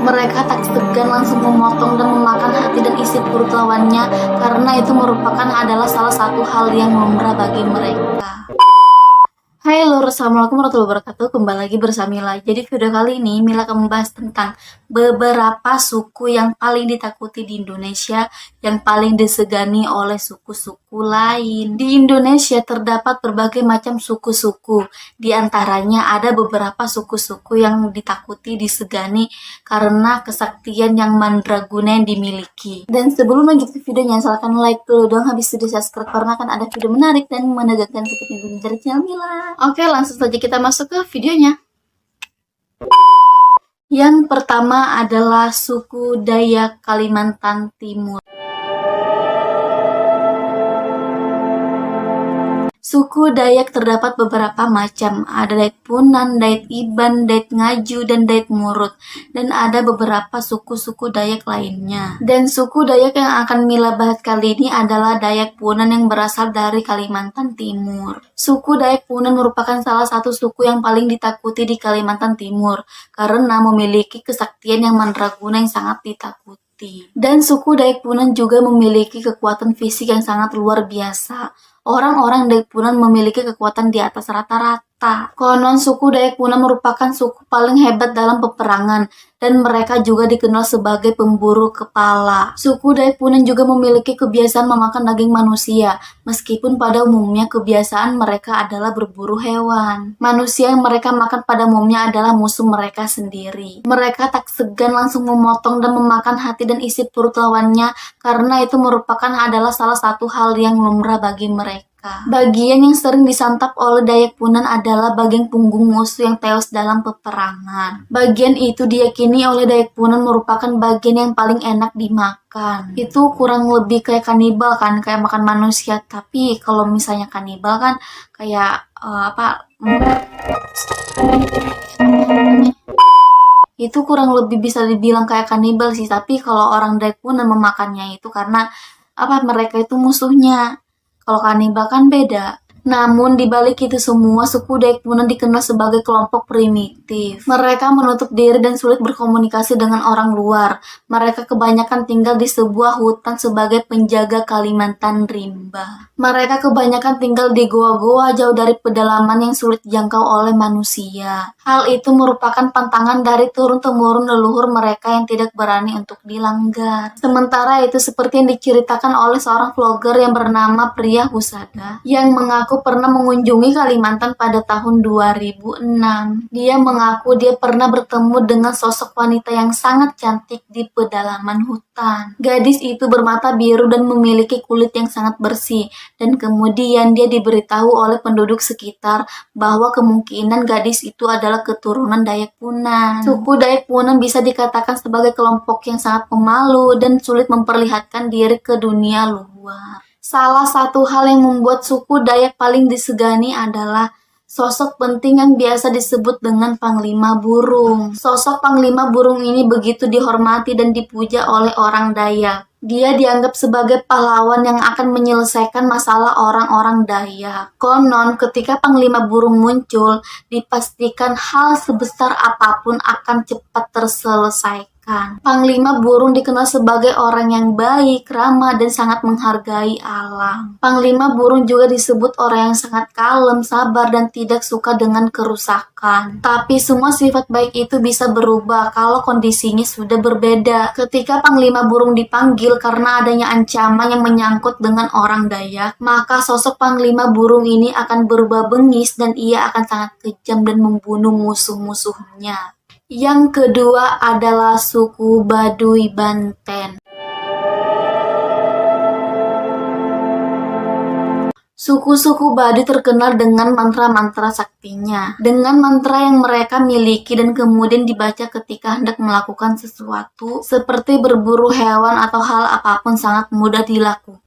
Mereka tak segan langsung memotong dan memakan hati dan isi perut lawannya, karena itu merupakan adalah salah satu hal yang lumrah bagi mereka. Hai lur, assalamualaikum warahmatullahi wabarakatuh. Kembali lagi bersama Mila. Jadi video kali ini Mila akan membahas tentang beberapa suku yang paling ditakuti di Indonesia, yang paling disegani oleh suku-suku lain. Di Indonesia terdapat berbagai macam suku-suku. Di antaranya ada beberapa suku-suku yang ditakuti, disegani karena kesaktian yang mandraguna yang dimiliki. Dan sebelum lanjut ke videonya, silahkan like dulu dong, habis itu di subscribe karena akan ada video menarik dan menegakkan seperti dari channel Mila. Oke, langsung saja kita masuk ke videonya. Yang pertama adalah suku Dayak Kalimantan Timur. Suku Dayak terdapat beberapa macam, ada Dayak Punan, Dayak Iban, Dayak Ngaju, dan Dayak Murut, dan ada beberapa suku-suku Dayak lainnya. Dan suku Dayak yang akan Mila bahas kali ini adalah Dayak Punan yang berasal dari Kalimantan Timur. Suku Dayak Punan merupakan salah satu suku yang paling ditakuti di Kalimantan Timur, karena memiliki kesaktian yang mandraguna yang sangat ditakuti. Dan suku Dayak Punan juga memiliki kekuatan fisik yang sangat luar biasa. Orang-orang Dayak Punan memiliki kekuatan di atas rata-rata. Konon suku Dayak Punan merupakan suku paling hebat dalam peperangan, dan mereka juga dikenal sebagai pemburu kepala. Suku Dayak Punan juga memiliki kebiasaan memakan daging manusia, meskipun pada umumnya kebiasaan mereka adalah berburu hewan. Manusia yang mereka makan pada umumnya adalah musuh mereka sendiri. Mereka tak segan langsung memotong dan memakan hati dan isi perut lawannya, karena itu merupakan adalah salah satu hal yang lumrah bagi mereka. Bagian yang sering disantap oleh Dayak Punan adalah bagian punggung musuh yang tewas dalam peperangan. Bagian itu diyakini oleh Dayak Punan merupakan bagian yang paling enak dimakan. Itu kurang lebih kayak kanibal kan, kayak makan manusia. Tapi kalau misalnya kanibal kan kayak itu kurang lebih bisa dibilang kayak kanibal sih. Tapi kalau orang Dayak Punan memakannya itu karena mereka itu musuhnya. Kalau kanibal kan beda. Namun dibalik itu semua, suku Dayak Punan dikenal sebagai kelompok primitif. Mereka menutup diri dan sulit berkomunikasi dengan orang luar. Mereka kebanyakan tinggal di sebuah hutan sebagai penjaga Kalimantan rimba. Mereka kebanyakan tinggal di goa-goa jauh dari pedalaman yang sulit dijangkau oleh manusia. Hal itu merupakan pantangan dari turun-temurun leluhur mereka yang tidak berani untuk dilanggar. Sementara itu, seperti yang diceritakan oleh seorang vlogger yang bernama Pria Husada, yang mengaku pernah mengunjungi Kalimantan pada tahun 2006. Dia mengaku dia pernah bertemu dengan sosok wanita yang sangat cantik di pedalaman hutan. Gadis itu bermata biru dan memiliki kulit yang sangat bersih, dan kemudian dia diberitahu oleh penduduk sekitar bahwa kemungkinan gadis itu adalah keturunan Dayak Punan. Suku Dayak Punan bisa dikatakan sebagai kelompok yang sangat pemalu dan sulit memperlihatkan diri ke dunia luar. Salah satu hal yang membuat suku Dayak paling disegani adalah sosok penting yang biasa disebut dengan Panglima Burung. Sosok Panglima Burung ini begitu dihormati dan dipuja oleh orang Dayak. Dia dianggap sebagai pahlawan yang akan menyelesaikan masalah orang-orang Dayak. Konon ketika Panglima Burung muncul, dipastikan hal sebesar apapun akan cepat terselesaikan. Panglima Burung dikenal sebagai orang yang baik, ramah, dan sangat menghargai alam. Panglima Burung juga disebut orang yang sangat kalem, sabar, dan tidak suka dengan kerusakan. Tapi semua sifat baik itu bisa berubah kalau kondisinya sudah berbeda. Ketika Panglima Burung dipanggil karena adanya ancaman yang menyangkut dengan orang Dayak, maka sosok Panglima Burung ini akan berubah bengis dan ia akan sangat kejam dan membunuh musuh-musuhnya. Yang kedua adalah suku Baduy Banten. Suku-suku Baduy terkenal dengan mantra-mantra saktinya. Dengan mantra yang mereka miliki dan kemudian dibaca ketika hendak melakukan sesuatu, seperti berburu hewan atau hal apapun sangat mudah dilakukan.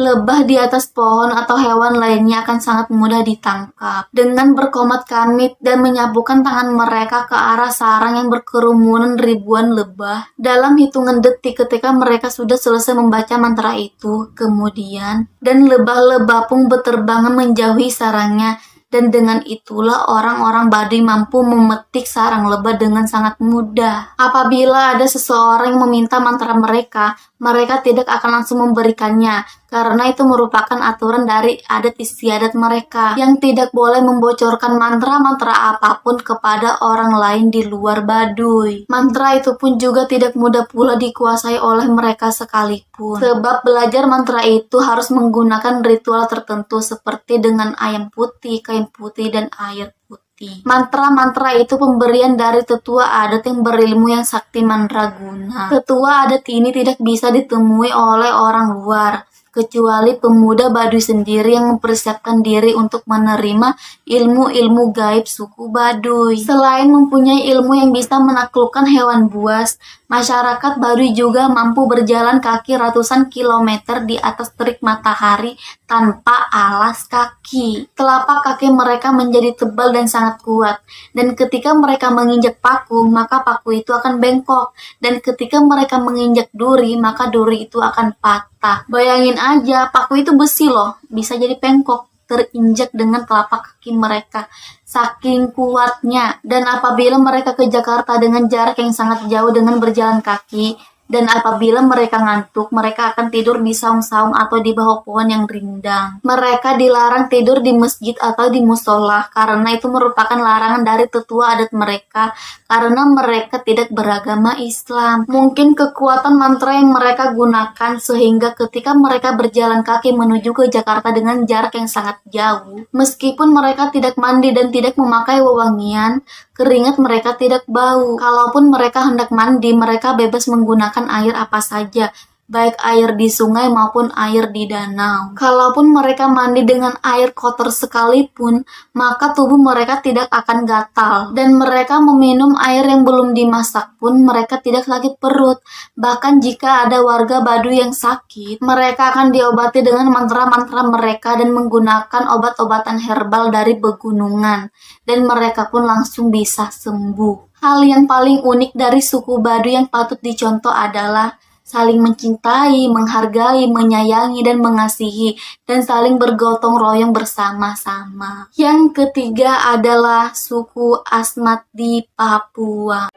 Lebah di atas pohon atau hewan lainnya akan sangat mudah ditangkap. Dengan berkomat kamit dan menyapukan tangan mereka ke arah sarang yang berkerumunan ribuan lebah, dalam hitungan detik ketika mereka sudah selesai membaca mantra itu, kemudian, dan lebah-lebah pun berterbangan menjauhi sarangnya, Dan dengan itulah orang-orang Baduy mampu memetik sarang lebah dengan sangat mudah. Apabila ada seseorang yang meminta mantra mereka tidak akan langsung memberikannya, karena itu merupakan aturan dari adat istiadat mereka, yang tidak boleh membocorkan mantra-mantra apapun kepada orang lain di luar Baduy. Mantra itu pun juga tidak mudah pula dikuasai oleh mereka sekalipun, sebab belajar mantra itu harus menggunakan ritual tertentu seperti dengan ayam putih, kain putih, dan air putih. Mantra-mantra itu pemberian dari tetua adat yang berilmu yang sakti mandraguna. Tetua adat ini tidak bisa ditemui oleh orang luar, kecuali pemuda Baduy sendiri yang mempersiapkan diri untuk menerima ilmu-ilmu gaib suku Baduy. Selain mempunyai ilmu yang bisa menaklukkan hewan buas, masyarakat Baduy juga mampu berjalan kaki ratusan kilometer di atas terik matahari tanpa alas kaki. Telapak kaki mereka menjadi tebal dan sangat kuat, dan ketika mereka menginjak paku, maka paku itu akan bengkok, dan ketika mereka menginjak duri, maka duri itu akan patah. Bayangin aja, paku itu besi loh, bisa jadi bengkok terinjak dengan telapak kaki mereka. Saking kuatnya. Dan apabila mereka ke Jakarta dengan jarak yang sangat jauh dengan berjalan kaki, dan apabila mereka ngantuk, mereka akan tidur di saung-saung atau di bawah pohon yang rindang. Mereka dilarang tidur di masjid atau di musola, karena itu merupakan larangan dari tetua adat mereka, karena mereka tidak beragama Islam. Mungkin kekuatan mantra yang mereka gunakan sehingga ketika mereka berjalan kaki menuju ke Jakarta dengan jarak yang sangat jauh, meskipun mereka tidak mandi dan tidak memakai wewangian, keringat mereka tidak bau. Kalaupun mereka hendak mandi, mereka bebas menggunakan air apa saja, baik air di sungai maupun air di danau. Kalaupun mereka mandi dengan air kotor sekalipun, maka tubuh mereka tidak akan gatal. Dan mereka meminum air yang belum dimasak pun mereka tidak sakit perut. Bahkan jika ada warga Baduy yang sakit, mereka akan diobati dengan mantra-mantra mereka dan menggunakan obat-obatan herbal dari pegunungan. Dan mereka pun langsung bisa sembuh. Hal yang paling unik dari suku Baduy yang patut dicontoh adalah saling mencintai, menghargai, menyayangi, dan mengasihi, dan saling bergotong royong bersama-sama. Yang ketiga adalah suku Asmat di Papua.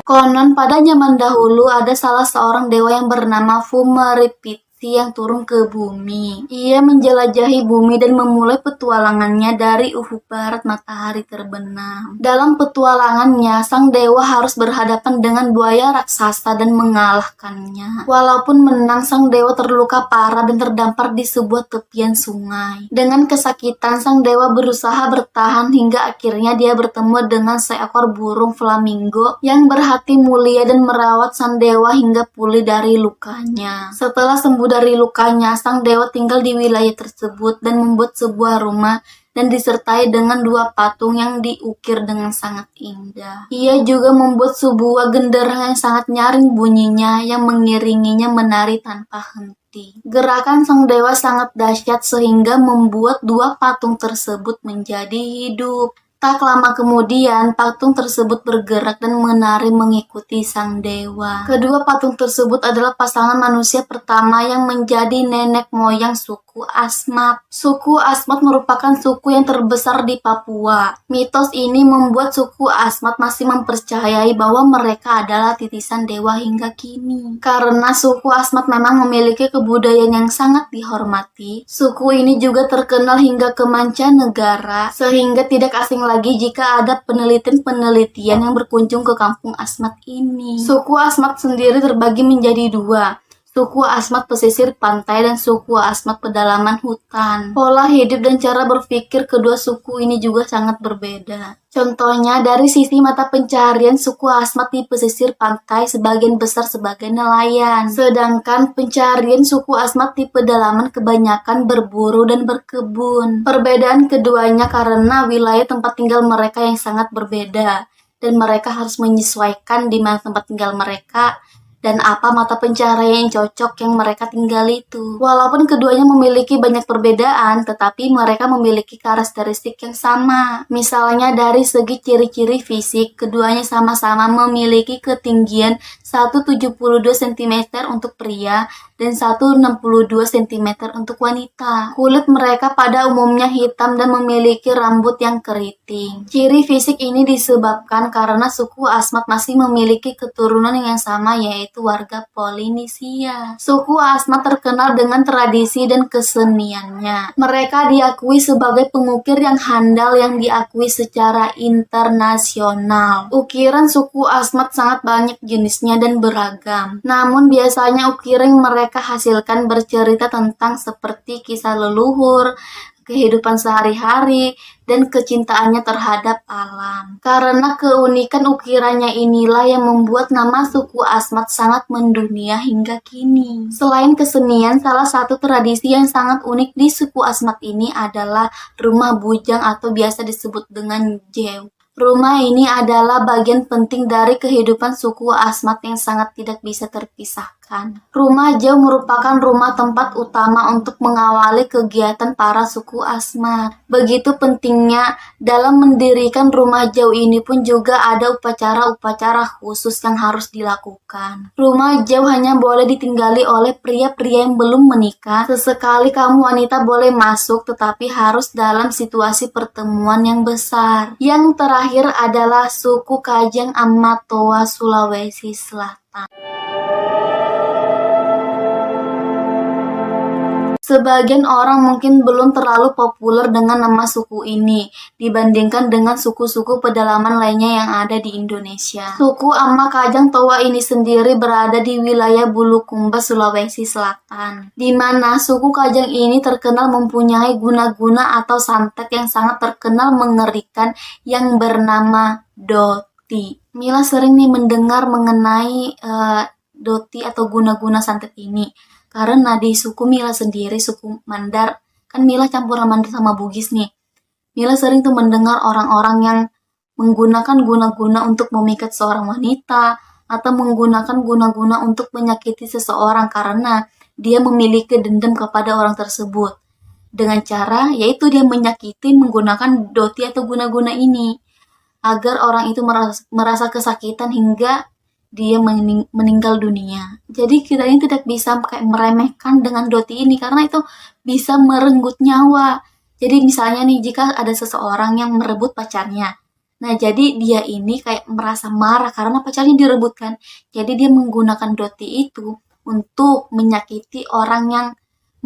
Konon pada zaman dahulu ada salah seorang dewa yang bernama Fumeripiti yang turun ke bumi. Ia menjelajahi bumi dan memulai petualangannya dari ufuk barat matahari terbenam. Dalam petualangannya, sang dewa harus berhadapan dengan buaya raksasa dan mengalahkannya. Walaupun menang, sang dewa terluka parah dan terdampar di sebuah tepian sungai. Dengan kesakitan, sang dewa berusaha bertahan hingga akhirnya dia bertemu dengan seekor burung flamingo yang berhati mulia dan merawat sang dewa hingga pulih dari lukanya. Setelah sembuh dari lukanya, sang dewa tinggal di wilayah tersebut dan membuat sebuah rumah dan disertai dengan dua patung yang diukir dengan sangat indah. Ia juga membuat sebuah genderang yang sangat nyaring bunyinya yang mengiringinya menari tanpa henti. Gerakan sang dewa sangat dahsyat sehingga membuat dua patung tersebut menjadi hidup. Tak lama kemudian, patung tersebut bergerak dan menari mengikuti sang dewa. Kedua patung tersebut adalah pasangan manusia pertama yang menjadi nenek moyang suku Asmat. Suku Asmat merupakan suku yang terbesar di Papua. Mitos ini membuat suku Asmat masih mempercayai bahwa mereka adalah titisan dewa hingga kini. Karena suku Asmat memang memiliki kebudayaan yang sangat dihormati, suku ini juga terkenal hingga ke mancanegara, sehingga tidak asing lagi jika ada penelitian-penelitian yang berkunjung ke kampung Asmat ini. Suku Asmat sendiri terbagi menjadi dua, suku Asmat pesisir pantai dan suku Asmat pedalaman hutan. Pola hidup dan cara berpikir kedua suku ini juga sangat berbeda. Contohnya, dari sisi mata pencaharian, suku Asmat di pesisir pantai sebagian besar sebagai nelayan. Sedangkan pencaharian suku Asmat di pedalaman kebanyakan berburu dan berkebun. Perbedaan keduanya karena wilayah tempat tinggal mereka yang sangat berbeda. Dan mereka harus menyesuaikan di mana tempat tinggal mereka dan apa mata pencaharian yang cocok yang mereka tinggal itu. Walaupun keduanya memiliki banyak perbedaan, tetapi mereka memiliki karakteristik yang sama. Misalnya dari segi ciri-ciri fisik, keduanya sama-sama memiliki ketinggian 172 cm untuk pria dan 162 cm untuk wanita. Kulit mereka pada umumnya hitam dan memiliki rambut yang keriting. Ciri fisik ini disebabkan karena suku Asmat masih memiliki keturunan yang sama, yaitu warga Polinesia. Suku Asmat terkenal dengan tradisi dan keseniannya. Mereka diakui sebagai pengukir yang handal yang diakui secara internasional. Ukiran suku Asmat sangat banyak jenisnya dan beragam. Namun biasanya ukiran mereka hasilkan bercerita tentang seperti kisah leluhur, kehidupan sehari-hari, dan kecintaannya terhadap alam. Karena keunikan ukirannya inilah yang membuat nama suku Asmat sangat mendunia hingga kini. Selain kesenian, salah satu tradisi yang sangat unik di suku Asmat ini adalah rumah bujang atau biasa disebut dengan jew. Rumah ini adalah bagian penting dari kehidupan suku Asmat yang sangat tidak bisa terpisahkan. Rumah jew merupakan rumah tempat utama untuk mengawali kegiatan para suku Asmat. Begitu pentingnya dalam mendirikan rumah jew ini pun juga ada upacara-upacara khusus yang harus dilakukan. Rumah jew hanya boleh ditinggali oleh pria-pria yang belum menikah. Sesekali kamu wanita boleh masuk, tetapi harus dalam situasi pertemuan yang besar. Yang terakhir adalah suku Kajang Amat-Toa, Sulawesi Selatan. Sebagian orang mungkin belum terlalu populer dengan nama suku ini dibandingkan dengan suku-suku pedalaman lainnya yang ada di Indonesia. Suku Ama Kajang Toa ini sendiri berada di wilayah Bulukumba, Sulawesi Selatan, di mana suku Kajang ini terkenal mempunyai guna-guna atau santet yang sangat terkenal mengerikan yang bernama Doti. Mila sering nih mendengar mengenai Doti atau guna-guna santet ini. Karena di suku Mila sendiri, suku Mandar, kan Mila campuran Mandar sama Bugis nih. Mila sering tuh mendengar orang-orang yang menggunakan guna-guna untuk memikat seorang wanita, atau menggunakan guna-guna untuk menyakiti seseorang karena dia memiliki dendam kepada orang tersebut. Dengan cara, yaitu dia menyakiti menggunakan doti atau guna-guna ini, agar orang itu merasa kesakitan hingga dia meninggal dunia. Jadi kita ini tidak bisa kayak meremehkan dengan doti ini karena itu bisa merenggut nyawa. Jadi misalnya nih, jika ada seseorang yang merebut pacarnya, nah jadi dia ini kayak merasa marah karena pacarnya direbutkan. Jadi dia menggunakan doti itu untuk menyakiti orang yang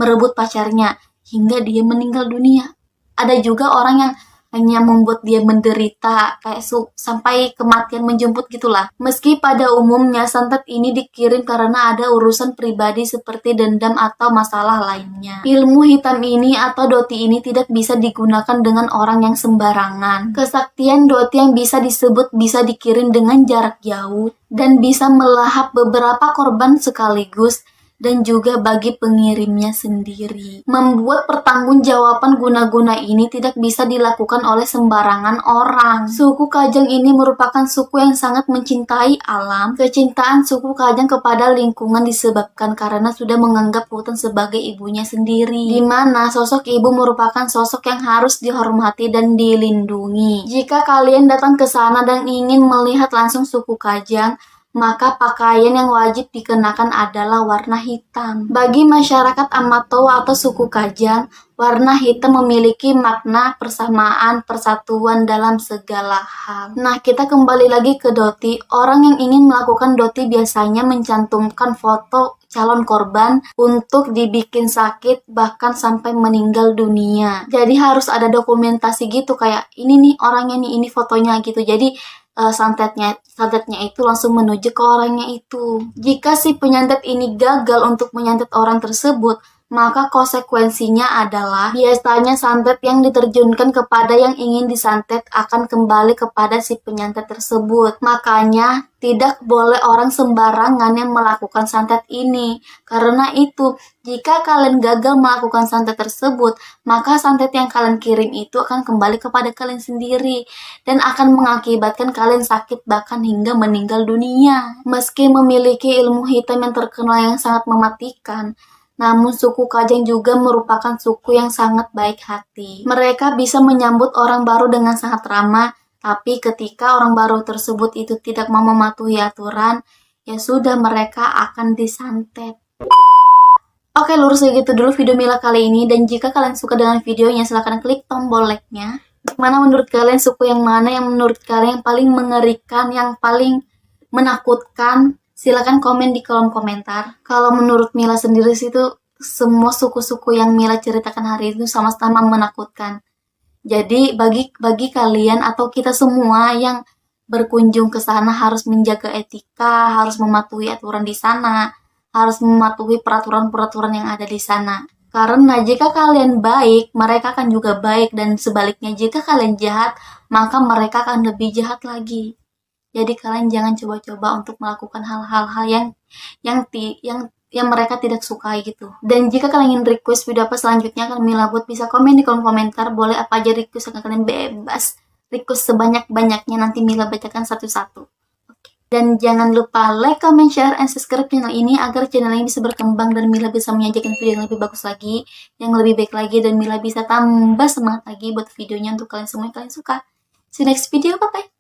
merebut pacarnya hingga dia meninggal dunia. Ada juga orang yang hanya membuat dia menderita kayak sampai kematian menjemput gitulah. Meski pada umumnya santet ini dikirim karena ada urusan pribadi seperti dendam atau masalah lainnya. Ilmu hitam ini atau doti ini tidak bisa digunakan dengan orang yang sembarangan. Kesaktian doti yang bisa disebut bisa dikirim dengan jarak jauh dan bisa melahap beberapa korban sekaligus, dan juga bagi pengirimnya sendiri. Membuat pertanggungjawaban guna-guna ini tidak bisa dilakukan oleh sembarangan orang. Suku Kajang ini merupakan suku yang sangat mencintai alam. Kecintaan suku Kajang kepada lingkungan disebabkan karena sudah menganggap hutan sebagai ibunya sendiri, di mana sosok ibu merupakan sosok yang harus dihormati dan dilindungi. Jika kalian datang ke sana dan ingin melihat langsung suku Kajang, maka pakaian yang wajib dikenakan adalah warna hitam. Bagi masyarakat Amat-Toa atau suku Kajang, warna hitam memiliki makna persamaan, persatuan dalam segala hal. Nah, kita kembali lagi ke doti. Orang yang ingin melakukan doti biasanya mencantumkan foto calon korban untuk dibikin sakit bahkan sampai meninggal dunia. Jadi harus ada dokumentasi gitu, kayak ini nih orangnya nih, ini fotonya gitu. Jadi santetnya itu langsung menuju ke orangnya itu. Jika si penyantet ini gagal untuk menyantet orang tersebut, maka konsekuensinya adalah biasanya santet yang diterjunkan kepada yang ingin disantet akan kembali kepada si penyantet tersebut. Makanya tidak boleh orang sembarangan yang melakukan santet ini. Karena itu, jika kalian gagal melakukan santet tersebut, maka santet yang kalian kirim itu akan kembali kepada kalian sendiri dan akan mengakibatkan kalian sakit bahkan hingga meninggal dunia. Meski memiliki ilmu hitam yang terkenal yang sangat mematikan, namun suku Kajang juga merupakan suku yang sangat baik hati. Mereka bisa menyambut orang baru dengan sangat ramah, tapi ketika orang baru tersebut itu tidak mau mematuhi aturan, ya sudah, mereka akan disantet. Oke, lurus segitu dulu video Mila kali ini, dan jika kalian suka dengan videonya silahkan klik tombol like-nya. Gimana menurut kalian, suku yang mana yang menurut kalian yang paling mengerikan, yang paling menakutkan? Silahkan komen di kolom komentar. Kalau menurut Mila sendiri sih itu semua suku-suku yang Mila ceritakan hari itu sama-sama menakutkan. Jadi bagi kalian atau kita semua yang berkunjung ke sana harus menjaga etika, harus mematuhi aturan di sana, harus mematuhi peraturan-peraturan yang ada di sana. Karena jika kalian baik, mereka akan juga baik, dan sebaliknya jika kalian jahat, maka mereka akan lebih jahat lagi. Jadi kalian jangan coba-coba untuk melakukan hal-hal yang mereka tidak sukai gitu. Dan jika kalian ingin request video apa selanjutnya akan Mila buat, bisa komen di kolom komentar. Boleh apa aja request, akan kalian bebas request sebanyak-banyaknya, nanti Mila bacakan satu-satu. Dan jangan lupa like, comment, share, and subscribe channel ini agar channel ini bisa berkembang dan Mila bisa menyajikan video yang lebih bagus lagi, yang lebih baik lagi, dan Mila bisa tambah semangat lagi buat videonya untuk kalian semua yang kalian suka. See you next video, bye-bye!